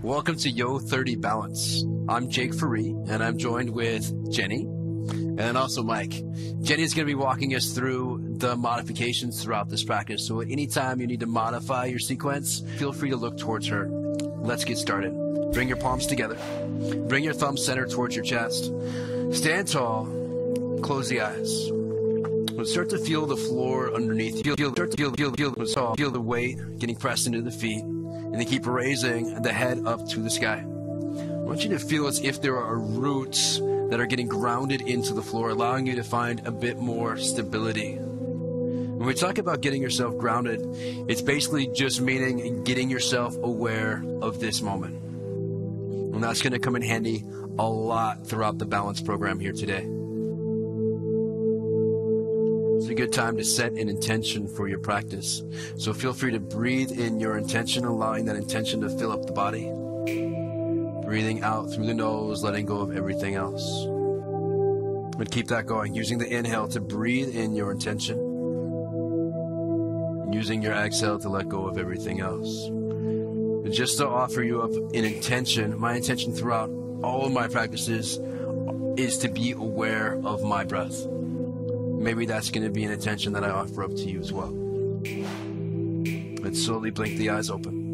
Welcome to Yo 30 Balance. I'm Jake Ferree, and I'm joined with Jenny and also Mike. Jenny's going to be walking us through the modifications throughout this practice. So at any time you need to modify your sequence, feel free to look towards her. Let's get started. Bring your palms together. Bring your thumbs centered towards your chest. Stand tall. Close the eyes. Start to feel the floor underneath. Feel the weight getting pressed into the feet. And then keep raising the head up to the sky. I want you to feel as if there are roots that are getting grounded into the floor, allowing you to find a bit more stability. When we talk about getting yourself grounded, it's basically just meaning getting yourself aware of this moment. And that's going to come in handy a lot throughout the balance program here today. It's a good time to set an intention for your practice. So feel free to breathe in your intention, allowing that intention to fill up the body. Breathing out through the nose, letting go of everything else. But keep that going, using the inhale to breathe in your intention. Using your exhale to let go of everything else. And just to offer you up an intention, my intention throughout all of my practices is to be aware of my breath. Maybe that's going to be an intention that I offer up to you as well. Let's slowly blink the eyes open.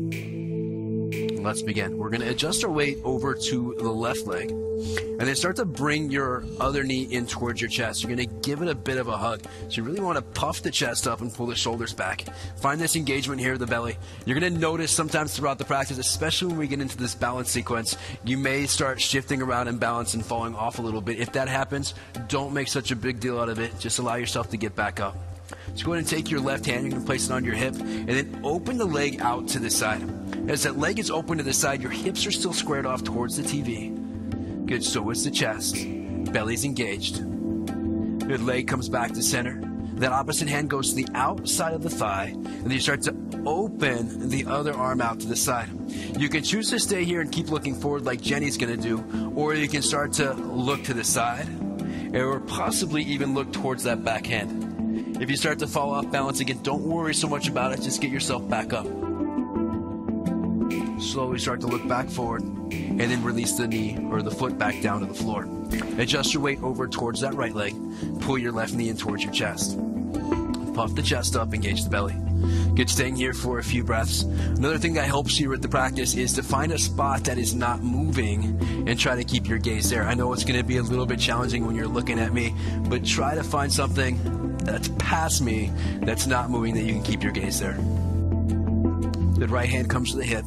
Let's begin. We're going to adjust our weight over to the left leg and then start to bring your other knee in towards your chest. You're going to give it a bit of a hug. So you really want to puff the chest up and pull the shoulders back. Find this engagement here of the belly. You're going to notice sometimes throughout the practice, especially when we get into this balance sequence, you may start shifting around in balance and falling off a little bit. If that happens, don't make such a big deal out of it. Just allow yourself to get back up. So go ahead and take your left hand, you're going to place it on your hip, and then open the leg out to the side. As that leg is open to the side, your hips are still squared off towards the TV. Good, so is the chest. Belly's engaged. Good, leg comes back to center. That opposite hand goes to the outside of the thigh, and then you start to open the other arm out to the side. You can choose to stay here and keep looking forward like Jenny's going to do, or you can start to look to the side, or possibly even look towards that back hand. If you start to fall off balance again, don't worry so much about it. Just get yourself back up. Slowly start to look back forward and then release the knee or the foot back down to the floor. Adjust your weight over towards that right leg. Pull your left knee in towards your chest. Puff the chest up, engage the belly. Good, staying here for a few breaths. Another thing that helps you with the practice is to find a spot that is not moving and try to keep your gaze there. I know it's going to be a little bit challenging when you're looking at me, but try to find something that's past me, that's not moving, that you can keep your gaze there. The right hand comes to the hip.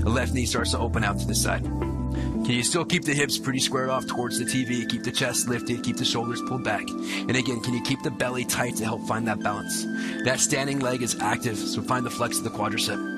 The left knee starts to open out to the side. Can you still keep the hips pretty squared off towards the TV? Keep the chest lifted, keep the shoulders pulled back. And again, can you keep the belly tight to help find that balance? That standing leg is active, so find the flex of the quadricep.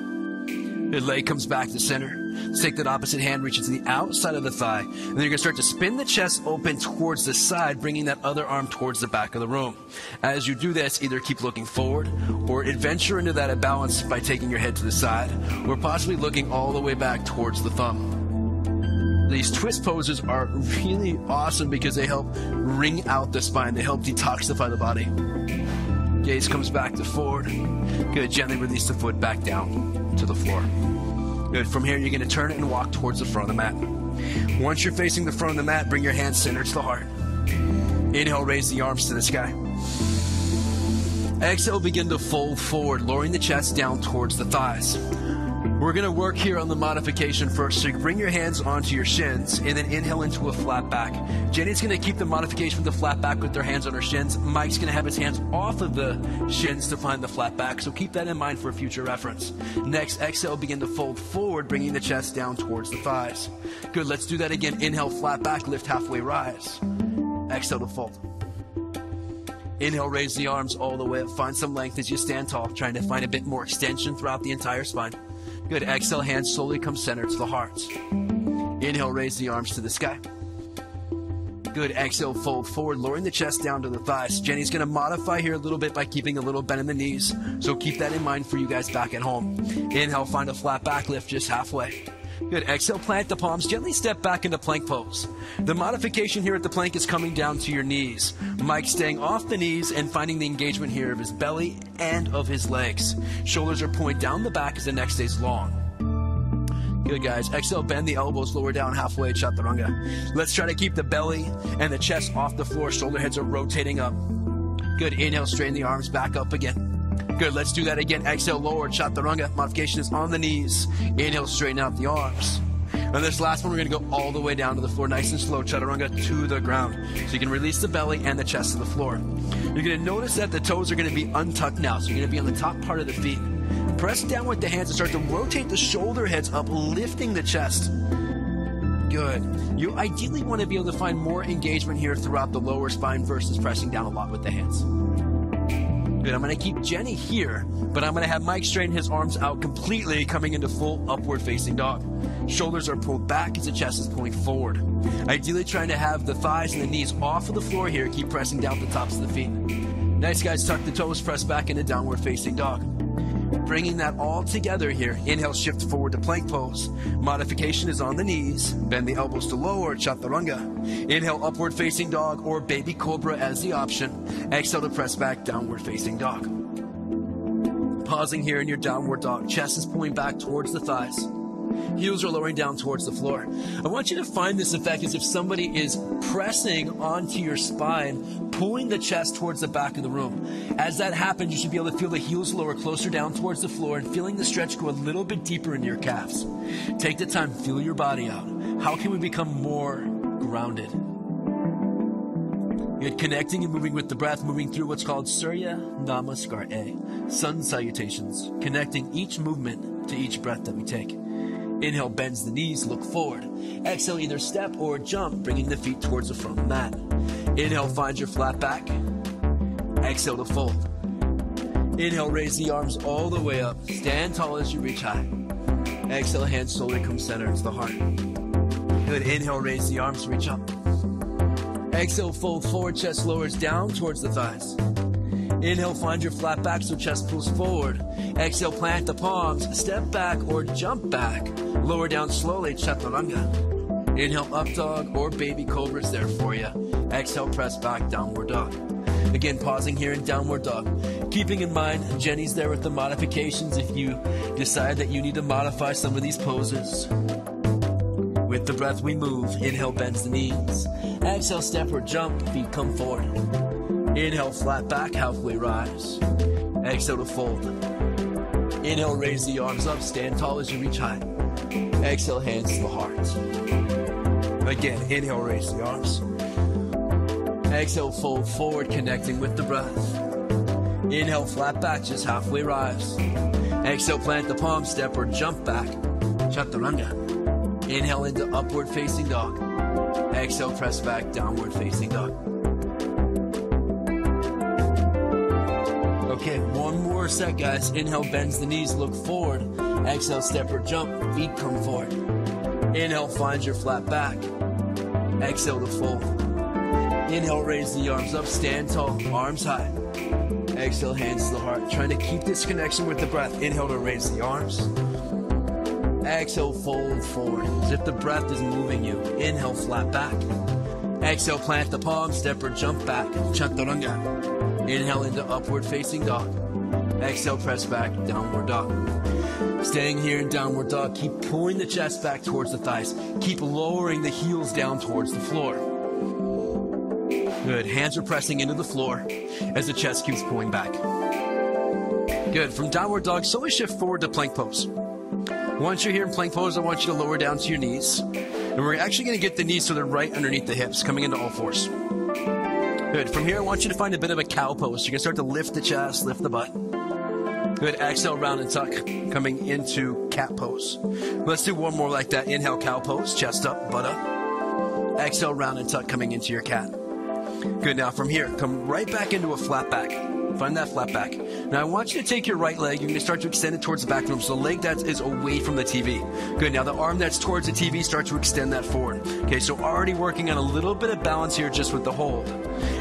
The leg comes back to center. Let's take that opposite hand, reach it to the outside of the thigh. And then you're going to start to spin the chest open towards the side, bringing that other arm towards the back of the room. As you do this, either keep looking forward or adventure into that balance by taking your head to the side, or possibly looking all the way back towards the thumb. These twist poses are really awesome because they help wring out the spine. They help detoxify the body. Gaze comes back to forward. Good, gently release the foot back down to the floor. Good, from here you're going to turn it and walk towards the front of the mat. Once you're facing the front of the mat, bring your hands centered to the heart. Inhale, raise the arms to the sky. Exhale, begin to fold forward, lowering the chest down towards the thighs. We're going to work here on the modification first. So you bring your hands onto your shins and then inhale into a flat back. Jenny's going to keep the modification with the flat back with their hands on her shins. Mike's going to have his hands off of the shins to find the flat back. So keep that in mind for future reference. Next, exhale, begin to fold forward, bringing the chest down towards the thighs. Good, let's do that again. Inhale, flat back, lift halfway, rise. Exhale to fold. Inhale, raise the arms all the way up. Find some length as you stand tall, trying to find a bit more extension throughout the entire spine. Good. Exhale, hands slowly come center to the heart. Inhale, raise the arms to the sky. Good. Exhale, fold forward, lowering the chest down to the thighs. Jenny's going to modify here a little bit by keeping a little bend in the knees. So keep that in mind for you guys back at home. Inhale, find a flat back lift just halfway. Good. Exhale, plant the palms. Gently step back into plank pose. The modification here at the plank is coming down to your knees. Mike staying off the knees and finding the engagement here of his belly and of his legs. Shoulders are pointed down the back as the neck stays long. Good, guys. Exhale, bend the elbows, lower down halfway, chaturanga. Let's try to keep the belly and the chest off the floor. Shoulder heads are rotating up. Good. Inhale, straighten the arms back up again. Good. Let's do that again. Exhale, lower, chaturanga. Modification is on the knees. Inhale, straighten out the arms. And this last one, we're going to go all the way down to the floor, nice and slow, chaturanga to the ground. So you can release the belly and the chest to the floor. You're going to notice that the toes are going to be untucked now. So you're going to be on the top part of the feet. Press down with the hands and start to rotate the shoulder heads up, lifting the chest. Good. You ideally want to be able to find more engagement here throughout the lower spine versus pressing down a lot with the hands. Good. I'm going to keep Jenny here, but I'm going to have Mike straighten his arms out completely, coming into full upward facing dog. Shoulders are pulled back as the chest is pulling forward. Ideally trying to have the thighs and the knees off of the floor here. Keep pressing down the tops of the feet. Nice, guys. Tuck the toes, press back into downward facing dog. Bringing that all together here. Inhale, shift forward to plank pose. Modification is on the knees. Bend the elbows to lower, chaturanga. Inhale, upward facing dog or baby cobra as the option. Exhale to press back, downward facing dog. Pausing here in your downward dog. Chest is pulling back towards the thighs. Heels are lowering down towards the floor. I want you to find this effect as if somebody is pressing onto your spine, pulling the chest towards the back of the room. As that happens, you should be able to feel the heels lower closer down towards the floor and feeling the stretch go a little bit deeper into your calves. Take the time, feel your body out. How can we become more grounded? You're connecting and moving with the breath, moving through what's called Surya Namaskar, sun salutations, connecting each movement to each breath that we take. Inhale, bends the knees, look forward. Exhale, either step or jump, bringing the feet towards the front mat. Inhale, find your flat back. Exhale to fold. Inhale, raise the arms all the way up. Stand tall as you reach high. Exhale, hands slowly come center to the heart. Good. Inhale, raise the arms, reach up. Exhale, fold forward, chest lowers down towards the thighs. Inhale, find your flat back so chest pulls forward. Exhale, plant the palms, step back or jump back. Lower down slowly, chaturanga. Inhale, up dog or baby cobra is there for you. Exhale, press back, downward dog. Again, pausing here in downward dog. Keeping in mind, Jenny's there with the modifications if you decide that you need to modify some of these poses. With the breath, we move. Inhale, bends the knees. Exhale, step or jump, feet come forward. Inhale, flat back, halfway rise. Exhale to fold. Inhale, raise the arms up, stand tall as you reach high. Exhale, hands to the heart. Again, inhale, raise the arms. Exhale, fold forward, connecting with the breath. Inhale, flat back, just halfway rise. Exhale, plant the palm, step or jump back. Chaturanga. Inhale into upward facing dog. Exhale, press back, downward facing dog. Okay, one more set, guys. Inhale, bends the knees, look forward. Exhale, step or jump, feet come forward. Inhale, find your flat back. Exhale to fold. Inhale, raise the arms up, stand tall, arms high. Exhale, hands to the heart. Trying to keep this connection with the breath. Inhale to raise the arms. Exhale, fold forward, as if the breath is moving you. Inhale, flat back. Exhale, plant the palm, step or jump back. Chaturanga. Inhale into upward facing dog. Exhale, press back, downward dog. Staying here in downward dog, keep pulling the chest back towards the thighs. Keep lowering the heels down towards the floor. Good. Hands are pressing into the floor as the chest keeps pulling back. Good. From downward dog, slowly shift forward to plank pose. Once you're here in plank pose, I want you to lower down to your knees. And we're actually going to get the knees so they're right underneath the hips, coming into all fours. Good. From here, I want you to find a bit of a cow pose. You can start to lift the chest, lift the butt. Good. Exhale, round and tuck, coming into cat pose. Let's do one more like that. Inhale, cow pose, chest up, butt up. Exhale, round and tuck, coming into your cat. Good. Now from here, come right back into a flat back. Find that flat back. Now I want you to take your right leg. You're going to start to extend it towards the back of the room. So the leg that is away from the TV. Good. Now the arm that's towards the TV, start to extend that forward. Okay, so already working on a little bit of balance here just with the hold.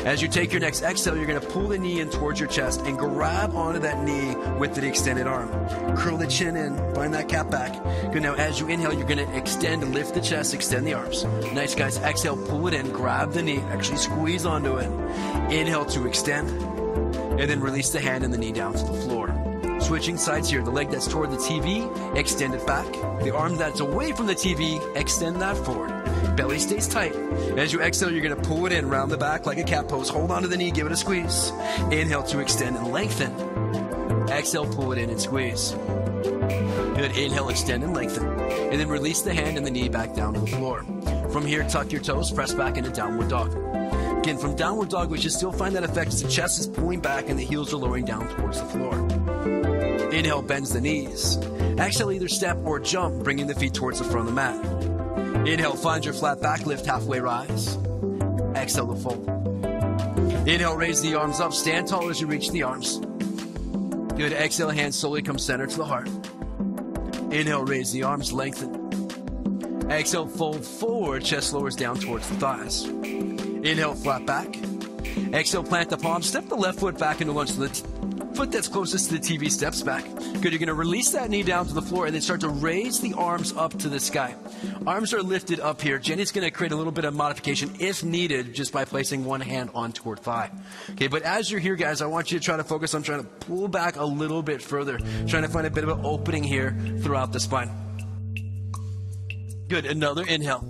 As you take your next exhale, you're going to pull the knee in towards your chest and grab onto that knee with the extended arm. Curl the chin in, find that cap back. Good. Now as you inhale, you're going to extend, lift the chest, extend the arms. Nice, guys. Exhale, pull it in, grab the knee, actually squeeze onto it. Inhale to extend. And then release the hand and the knee down to the floor. Switching sides here. The leg that's toward the TV, extend it back. The arm that's away from the TV, extend that forward. Belly stays tight. As you exhale, you're going to pull it in, round the back like a cat pose. Hold on to the knee, give it a squeeze. Inhale to extend and lengthen. Exhale, pull it in and squeeze. Good. Inhale, extend and lengthen. And then release the hand and the knee back down to the floor. From here, tuck your toes, press back into downward dog. Again, from downward dog, we should still find that effect as the chest is pulling back and the heels are lowering down towards the floor. Inhale, bends the knees. Exhale, either step or jump, bringing the feet towards the front of the mat. Inhale, find your flat back, lift, halfway rise. Exhale to fold. Inhale, raise the arms up, stand tall as you reach the arms. Good. Exhale, hands slowly come center to the heart. Inhale, raise the arms, lengthen. Exhale, fold forward, chest lowers down towards the thighs. Inhale, flat back. Exhale, plant the palm. Step the left foot back into lunge. So the foot that's closest to the TV steps back. Good. You're going to release that knee down to the floor and then start to raise the arms up to the sky. Arms are lifted up here. Jenny's going to create a little bit of modification if needed just by placing one hand onto her thigh. Okay, but as you're here, guys, I want you to try to focus on trying to pull back a little bit further. Trying to find a bit of an opening here throughout the spine. Good. Another inhale.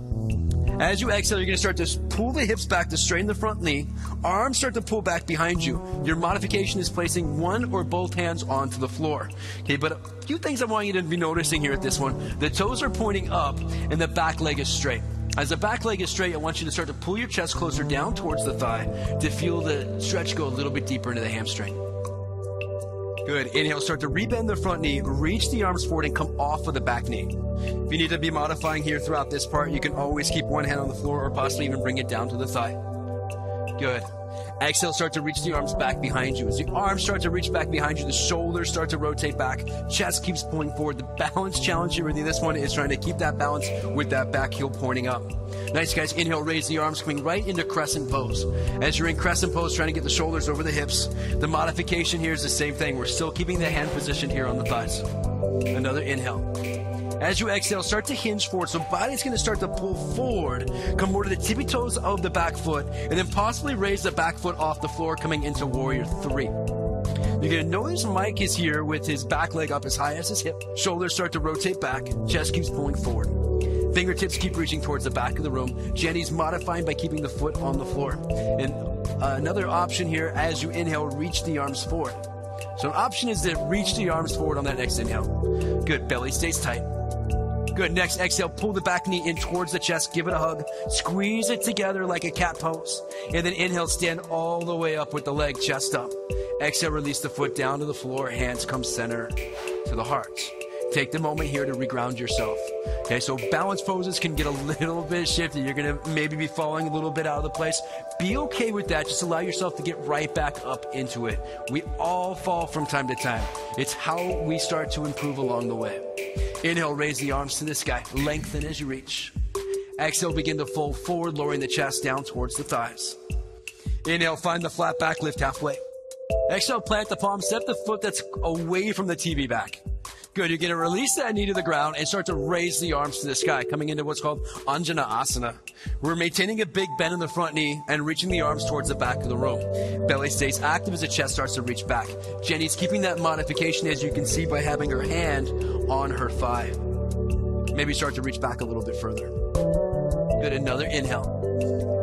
As you exhale, you're going to start to pull the hips back to straighten the front knee. Arms start to pull back behind you. Your modification is placing one or both hands onto the floor. Okay, but a few things I want you to be noticing here at this one. The toes are pointing up and the back leg is straight. As the back leg is straight, I want you to start to pull your chest closer down towards the thigh to feel the stretch go a little bit deeper into the hamstring. Good. Inhale, start to rebend the front knee, reach the arms forward and come off of the back knee. If you need to be modifying here throughout this part, you can always keep one hand on the floor or possibly even bring it down to the thigh. Good. Exhale, start to reach the arms back behind you. As the arms start to reach back behind you, the shoulders start to rotate back. Chest keeps pulling forward. The balance challenge here with this one is trying to keep that balance with that back heel pointing up. Nice, guys. Inhale, raise the arms, coming right into crescent pose. As you're in crescent pose, trying to get the shoulders over the hips. The modification here is the same thing. We're still keeping the hand position here on the thighs. Another inhale. As you exhale, start to hinge forward. So body's going to start to pull forward, come more to the tippy toes of the back foot, and then possibly raise the back foot off the floor, coming into warrior 3. You're going to notice Mike is here with his back leg up as high as his hip. Shoulders start to rotate back. Chest keeps pulling forward. Fingertips keep reaching towards the back of the room. Jenny's modifying by keeping the foot on the floor. And another option here, as you inhale, reach the arms forward. So an option is to reach the arms forward on that next inhale. Good. Belly stays tight. Good. Next exhale, pull the back knee in towards the chest. Give it a hug. Squeeze it together like a cat pose. And then inhale, stand all the way up with the leg, chest up. Exhale, release the foot down to the floor. Hands come center to the heart. Take the moment here to reground yourself. Okay, so balance poses can get a little bit shifty. You're going to maybe be falling a little bit out of the place. Be okay with that. Just allow yourself to get right back up into it. We all fall from time to time. It's how we start to improve along the way. Inhale, raise the arms to the sky. Lengthen as you reach. Exhale, begin to fold forward, lowering the chest down towards the thighs. Inhale, find the flat back, lift halfway. Exhale, plant the palm, step the foot that's away from the TV back. Good. You're going to release that knee to the ground and start to raise the arms to the sky, coming into what's called Anjana Asana. We're maintaining a big bend in the front knee and reaching the arms towards the back of the room. Belly stays active as the chest starts to reach back. Jenny's keeping that modification, as you can see, by having her hand on her thigh. Maybe start to reach back a little bit further. Good. Another inhale.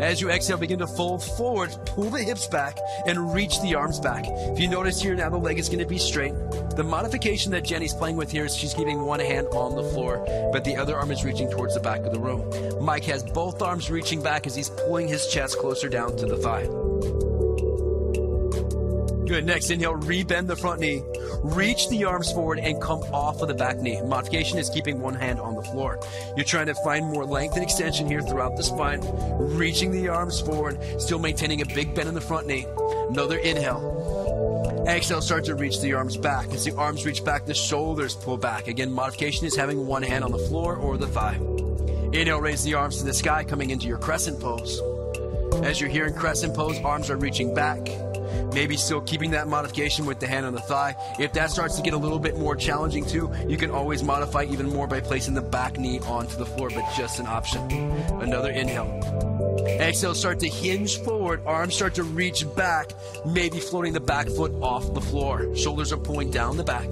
As you exhale, begin to fold forward, pull the hips back, and reach the arms back. If you notice here, now the leg is going to be straight. The modification that Jenny's playing with here is she's keeping one hand on the floor, but the other arm is reaching towards the back of the room. Mike has both arms reaching back as he's pulling his chest closer down to the thigh. Good. Next inhale, rebend the front knee, reach the arms forward and come off of the back knee. Modification is keeping one hand on the floor. You're trying to find more length and extension here throughout the spine, reaching the arms forward, still maintaining a big bend in the front knee. Another inhale. Exhale, start to reach the arms back. As the arms reach back, the shoulders pull back. Again, modification is having one hand on the floor or the thigh. Inhale, raise the arms to the sky, coming into your crescent pose. As you're here in crescent pose, arms are reaching back. Maybe still keeping that modification with the hand on the thigh. If that starts to get a little bit more challenging too, you can always modify even more by placing the back knee onto the floor, but just an option. Another inhale. Exhale, start to hinge forward. Arms start to reach back, maybe floating the back foot off the floor. Shoulders are pulling down the back.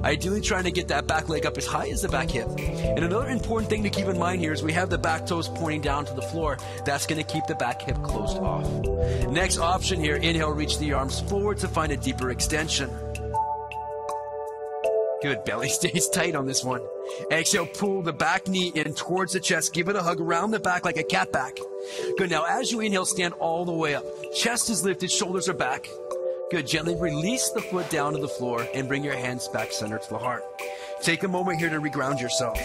Ideally trying to get that back leg up as high as the back hip. And another important thing to keep in mind here is we have the back toes pointing down to the floor. That's going to keep the back hip closed off. Next option here, inhale, reach the arms forward to find a deeper extension. Good, belly stays tight on this one. Exhale, pull the back knee in towards the chest. Give it a hug around the back like a cat back. Good, now as you inhale, stand all the way up. Chest is lifted, shoulders are back. Good, gently release the foot down to the floor and bring your hands back center to the heart. Take a moment here to reground yourself.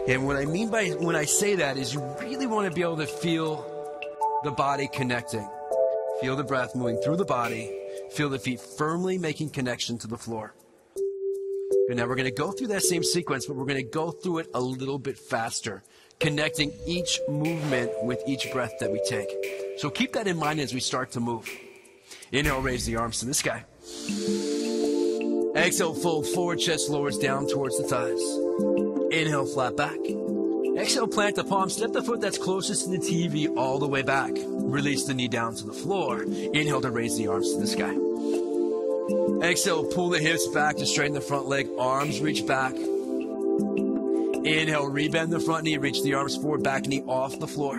And what I mean by when I say that is you really want to be able to feel the body connecting. Feel the breath moving through the body. Feel the feet firmly making connection to the floor. And now we're going to go through that same sequence, but we're going to go through it a little bit faster, connecting each movement with each breath that we take. So keep that in mind as we start to move. Inhale, raise the arms to the sky. Exhale, fold forward, chest lowers down towards the thighs. Inhale, flat back. Exhale, plant the palm, step the foot that's closest to the TV all the way back. Release the knee down to the floor. Inhale to raise the arms to the sky. Exhale, pull the hips back to straighten the front leg. Arms reach back. Inhale, rebend the front knee, reach the arms forward, back knee off the floor.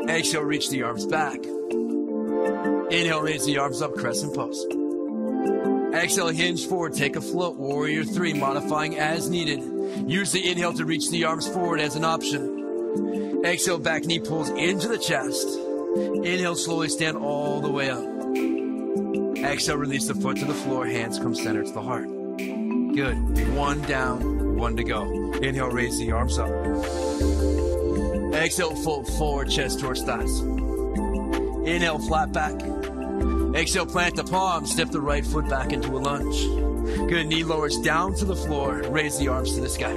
Exhale, reach the arms back. Inhale, raise the arms up, crescent pose. Exhale, hinge forward, take a float, warrior three, modifying as needed. Use the inhale to reach the arms forward as an option. Exhale, back knee pulls into the chest. Inhale, slowly stand all the way up. Exhale, release the foot to the floor, hands come center to the heart. Good, one down, one to go. Inhale, raise the arms up. Exhale, fold forward, chest towards thighs. Inhale, flat back. Exhale, plant the palm, step the right foot back into a lunge. Good, knee lowers down to the floor, raise the arms to the sky.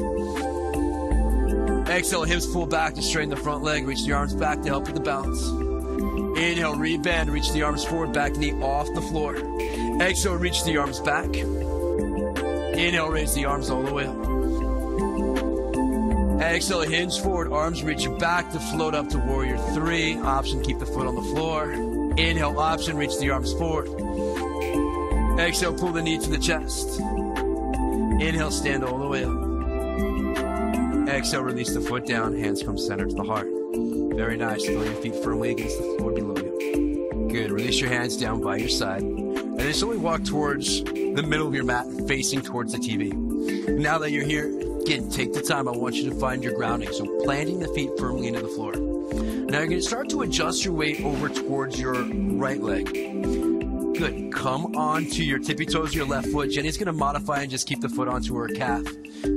Exhale, hips pull back to straighten the front leg, reach the arms back to help with the balance. Inhale, rebend, reach the arms forward, back knee off the floor. Exhale, reach the arms back. Inhale, raise the arms all the way up. Exhale, hinge forward, arms reach back to float up to warrior three. Option, keep the foot on the floor. Inhale, option, reach the arms forward. Exhale, pull the knee to the chest. Inhale, stand all the way up. Exhale, release the foot down, hands come center to the heart. Very nice, feel your feet firmly against the floor below you. Good, release your hands down by your side. And then slowly walk towards the middle of your mat, facing towards the TV. Now that you're here, again, take the time. I want you to find your grounding. So planting the feet firmly into the floor. Now you're going to start to adjust your weight over towards your right leg. Good. Come onto your tippy toes, your left foot. Jenny's going to modify and just keep the foot onto her calf.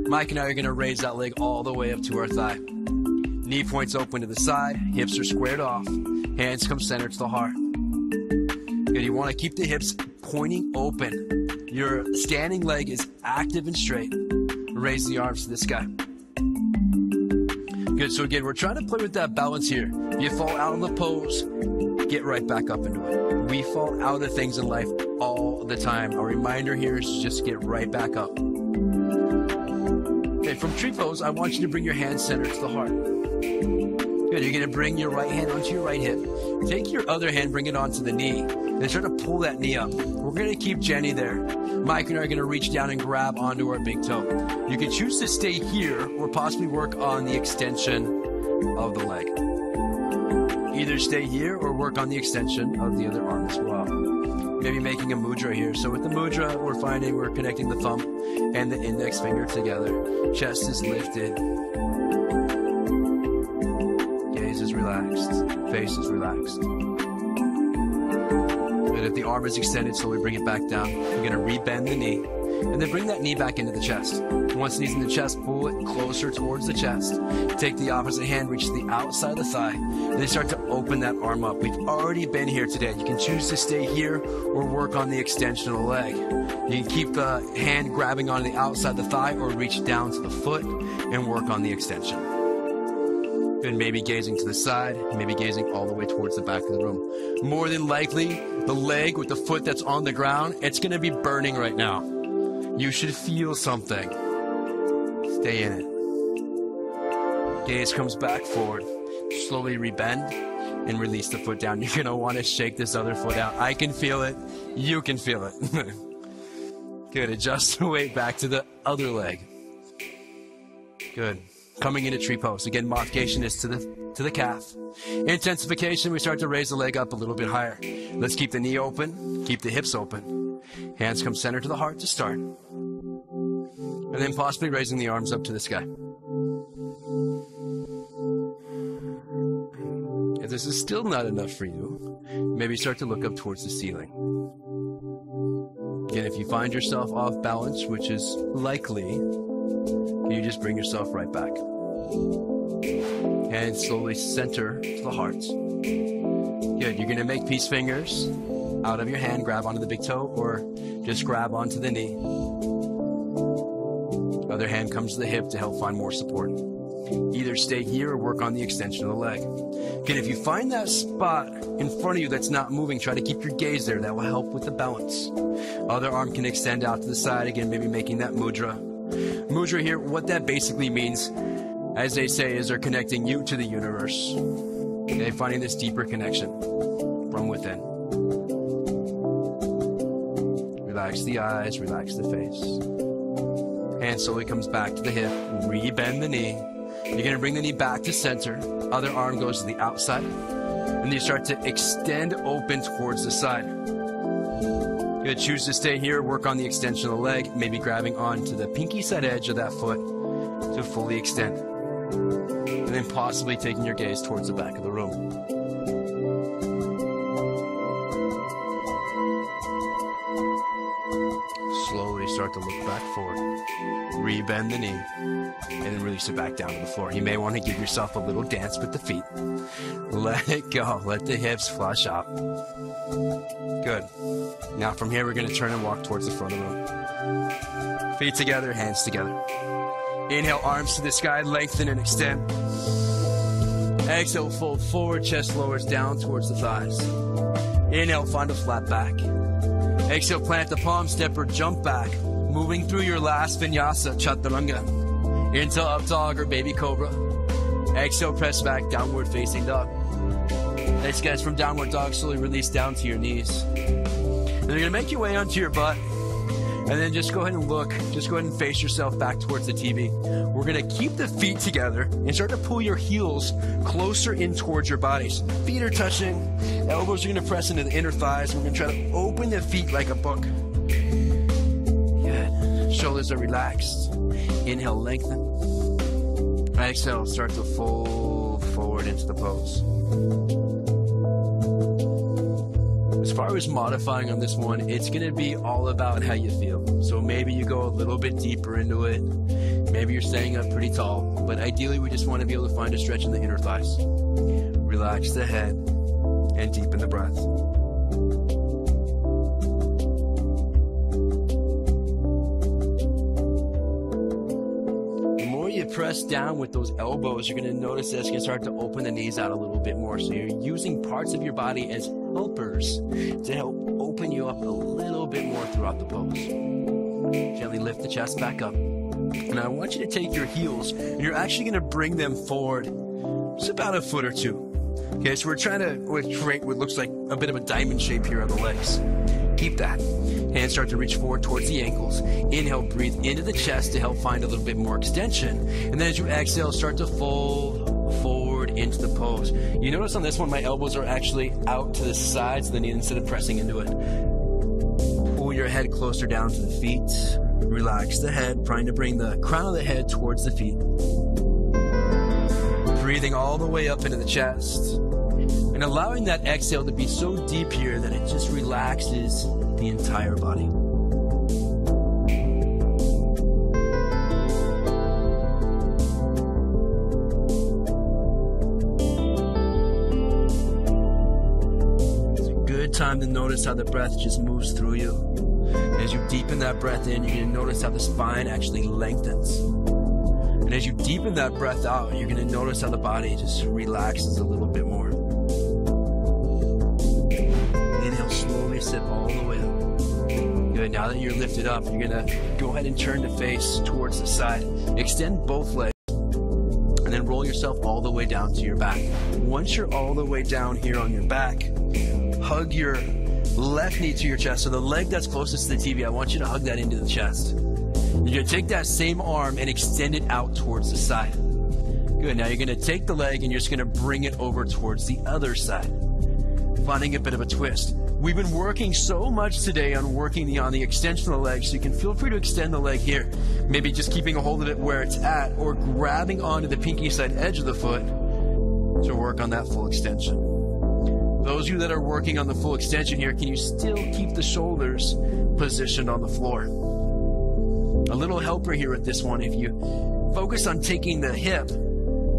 Mike and I are going to raise that leg all the way up to our thigh. Knee points open to the side. Hips are squared off. Hands come center to the heart. Good. You want to keep the hips pointing open. Your standing leg is active and straight. Raise the arms to the sky. Good, so again, we're trying to play with that balance here. If you fall out of the pose, get right back up into it. We fall out of things in life all the time. A reminder here is to just get right back up. Okay, from tree pose, I want you to bring your hands center to the heart. Good, you're going to bring your right hand onto your right hip. Take your other hand, bring it onto the knee, and try to pull that knee up. We're going to keep Jenny there. Mike and I are going to reach down and grab onto our big toe. You can choose to stay here or possibly work on the extension of the leg. Either stay here or work on the extension of the other arm as well. Maybe making a mudra here. So with the mudra, we're finding we're connecting the thumb and the index finger together. Chest is lifted. Gaze is relaxed. Face is relaxed. And if the arm is extended, slowly bring it back down. You're going to rebend the knee. And then bring that knee back into the chest. Once the knee's in the chest, pull it closer towards the chest. Take the opposite hand, reach to the outside of the thigh, and then start to open that arm up. We've already been here today. You can choose to stay here or work on the extension of the leg. You can keep the hand grabbing on the outside of the thigh or reach down to the foot and work on the extension. And maybe gazing to the side, maybe gazing all the way towards the back of the room. More than likely, the leg with the foot that's on the ground, it's going to be burning right now. You should feel something. Stay in it. Gaze comes back forward. Slowly rebend and release the foot down. You're going to want to shake this other foot out. I can feel it. You can feel it. Good. Adjust the weight back to the other leg. Good. Coming into tree pose. Again, modification is to the calf. Intensification, we start to raise the leg up a little bit higher. Let's keep the knee open. Keep the hips open. Hands come center to the heart to start. And then possibly raising the arms up to the sky. If this is still not enough for you, maybe start to look up towards the ceiling. Again, if you find yourself off balance, which is likely, you just bring yourself right back. And slowly center to the heart. Good. You're going to make peace fingers out of your hand. Grab onto the big toe or just grab onto the knee. Other hand comes to the hip to help find more support. Either stay here or work on the extension of the leg. Again, if you find that spot in front of you that's not moving, try to keep your gaze there. That will help with the balance. Other arm can extend out to the side. Again, maybe making that mudra. Mudra here, what that basically means, as they say, is they're connecting you to the universe. Okay, finding this deeper connection from within. Relax the eyes, relax the face. Hand slowly comes back to the hip, rebend the knee. You're going to bring the knee back to center. Other arm goes to the outside. And you start to extend open towards the side. You're going to choose to stay here, work on the extension of the leg, maybe grabbing onto the pinky side edge of that foot to fully extend. And then possibly taking your gaze towards the back of the room. Slowly start to look back forward. Rebend the knee. And then release it back down to the floor. You may want to give yourself a little dance with the feet. Let it go. Let the hips flush out. Good. Now from here, we're going to turn and walk towards the front of the room. Feet together, hands together. Inhale, arms to the sky, lengthen and extend. Exhale, fold forward, chest lowers down towards the thighs. Inhale, find a flat back. Exhale, plant the palm, step or jump back. Moving through your last vinyasa, chaturanga. Into up dog or baby cobra. Exhale, press back, downward facing dog. Next, guys, from downward dog, slowly release down to your knees. Then you're gonna make your way onto your butt. And then just go ahead and look. Just go ahead and face yourself back towards the TV. We're going to keep the feet together and start to pull your heels closer in towards your bodies. Feet are touching. Elbows are going to press into the inner thighs. We're going to try to open the feet like a book. Good. Shoulders are relaxed. Inhale, lengthen. Exhale, start to fold forward into the pose. As far as modifying on this one, it's going to be all about how you feel. So maybe you go a little bit deeper into it. Maybe you're staying up pretty tall. But ideally, we just want to be able to find a stretch in the inner thighs. Relax the head and deepen the breath. The more you press down with those elbows, you're going to notice that it's going to start to open the knees out a little bit more. So you're using parts of your body as helpers to help open you up a little bit more throughout the pose. Gently lift the chest back up. And I want you to take your heels and you're actually going to bring them forward just about a foot or two. Okay, so we're trying to create what looks like a bit of a diamond shape here on the legs. Keep that. Hands start to reach forward towards the ankles. Inhale, breathe into the chest to help find a little bit more extension. And then as you exhale, start to fold forward into the pose. You notice on this one, my elbows are actually out to the sides of the knee instead of pressing into it. Pull your head closer down to the feet. Relax the head, trying to bring the crown of the head towards the feet. Breathing all the way up into the chest. And allowing that exhale to be so deep here that it just relaxes the entire body. to notice how the breath just moves through you. As you deepen that breath in, you're going to notice how the spine actually lengthens. And as you deepen that breath out, you're going to notice how the body just relaxes a little bit more. Inhale, slowly sit all the way up. Good. Now that you're lifted up, you're going to go ahead and turn the face towards the side. Extend both legs. And then roll yourself all the way down to your back. Once you're all the way down here on your back, hug your left knee to your chest. So the leg that's closest to the TV, I want you to hug that into the chest. You're going to take that same arm and extend it out towards the side. Good. Now you're going to take the leg and you're just going to bring it over towards the other side, finding a bit of a twist. We've been working so much today on working on the extension of the leg, so you can feel free to extend the leg here. Maybe just keeping a hold of it where it's at, or grabbing onto the pinky side edge of the foot to work on that full extension. Those of you that are working on the full extension here, can you still keep the shoulders positioned on the floor? A little helper here with this one, if you focus on taking the hip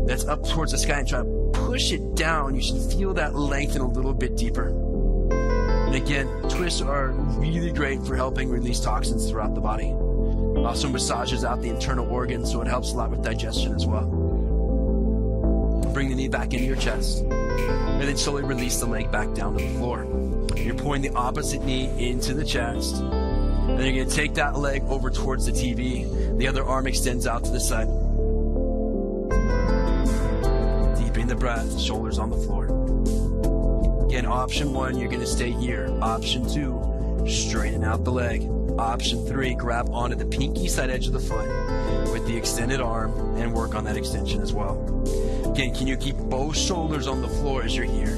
that's up towards the sky and try to push it down, you should feel that lengthen a little bit deeper. And again, twists are really great for helping release toxins throughout the body. It also massages out the internal organs, so it helps a lot with digestion as well. Bring the knee back into your chest, and then slowly release the leg back down to the floor. You're pulling the opposite knee into the chest, and then you're going to take that leg over towards the TV. The other arm extends out to the side. Deepening the breath, shoulders on the floor. Again, option 1, you're going to stay here. Option 2, straighten out the leg. Option 3, grab onto the pinky side edge of the foot with the extended arm and work on that extension as well. Again, can you keep both shoulders on the floor as you're here?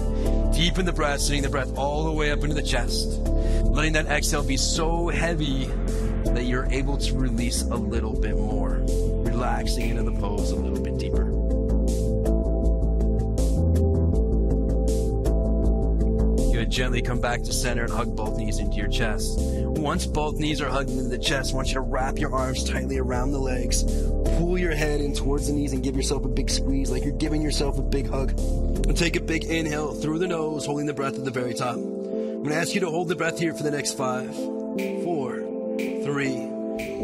Deepen the breath, sending the breath all the way up into the chest. Letting that exhale be so heavy that you're able to release a little bit more. Relaxing into the pose a little bit deeper. Gently come back to center and hug both knees into your chest. Once both knees are hugged into the chest, I want you to wrap your arms tightly around the legs. Pull your head in towards the knees and give yourself a big squeeze, like you're giving yourself a big hug. And take a big inhale through the nose, holding the breath at the very top. I'm going to ask you to hold the breath here for the next 5, 4, 3,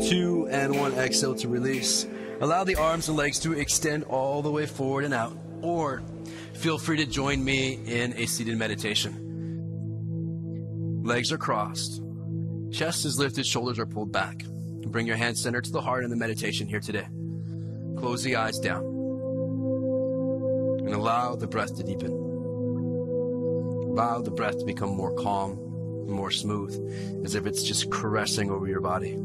2, and 1. Exhale to release. Allow the arms and legs to extend all the way forward and out, or feel free to join me in a seated meditation. Legs are crossed, chest is lifted, shoulders are pulled back. Bring your hands center to the heart in the meditation here today. Close the eyes down and allow the breath to deepen. Allow the breath to become more calm and more smooth, as if it's just caressing over your body.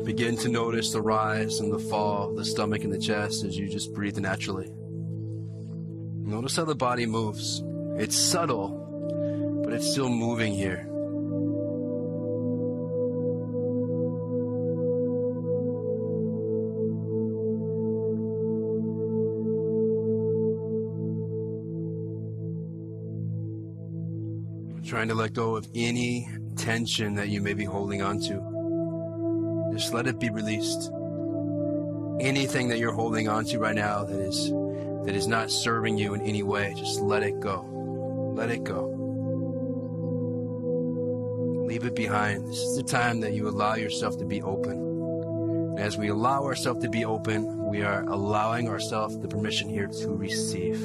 Begin to notice the rise and the fall, the stomach and the chest as you just breathe naturally. Notice how the body moves. It's subtle, but it's still moving here. Trying to let go of any tension that you may be holding on to. Just let it be released. Anything that you're holding on to right now that is not serving you in any way, just let it go. Let it go. Leave it behind. This is the time that you allow yourself to be open. And as we allow ourselves to be open, we are allowing ourselves the permission here to receive.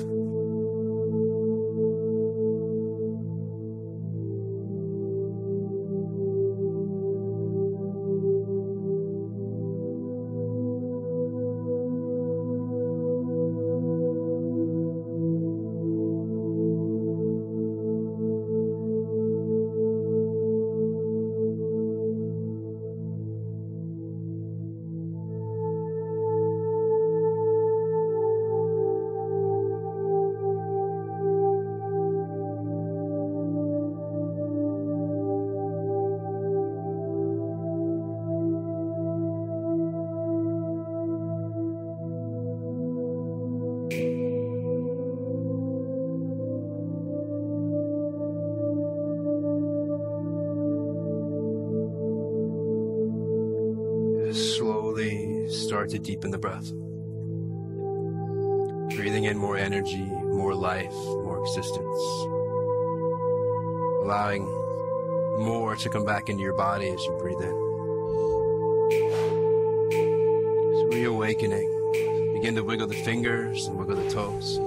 Slowly start to deepen the breath. Breathing in more energy, more life, more existence. Allowing more to come back into your body as you breathe in. Just reawakening. Begin to wiggle the fingers and wiggle the toes.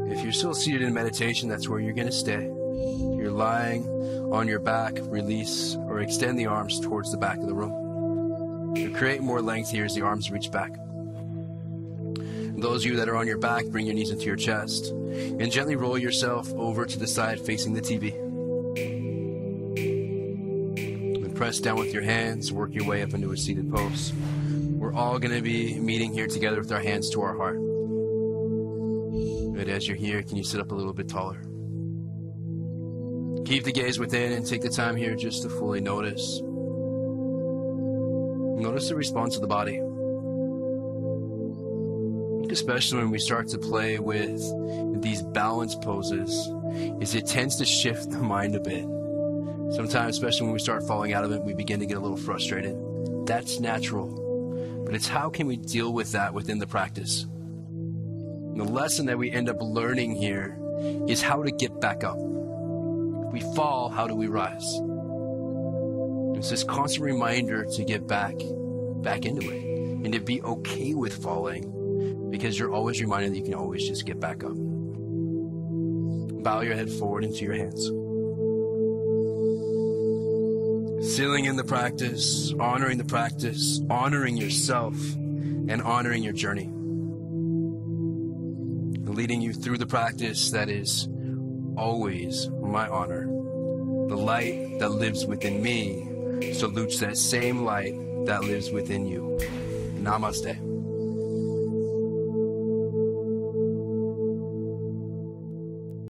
If you're still seated in meditation, that's where you're going to stay. If you're lying on your back, release or extend the arms towards the back of the room. To create more length here as the arms reach back. And those of you that are on your back, bring your knees into your chest and gently roll yourself over to the side facing the TV. And press down with your hands, work your way up into a seated pose. We're all going to be meeting here together with our hands to our heart. Good, as you're here, can you sit up a little bit taller? Keep the gaze within and take the time here just to fully notice. Notice the response of the body. Especially when we start to play with these balance poses, is it tends to shift the mind a bit. Sometimes, especially when we start falling out of it, we begin to get a little frustrated. That's natural. But it's how can we deal with that within the practice? And the lesson that we end up learning here is how to get back up. If we fall, how do we rise? It's this constant reminder to get back into it and to be okay with falling, because you're always reminded that you can always just get back up. Bow your head forward into your hands. Sealing in the practice, honoring yourself, and honoring your journey. Leading you through the practice that is always my honor. The light that lives within me salutes that same light that lives within you. Namaste.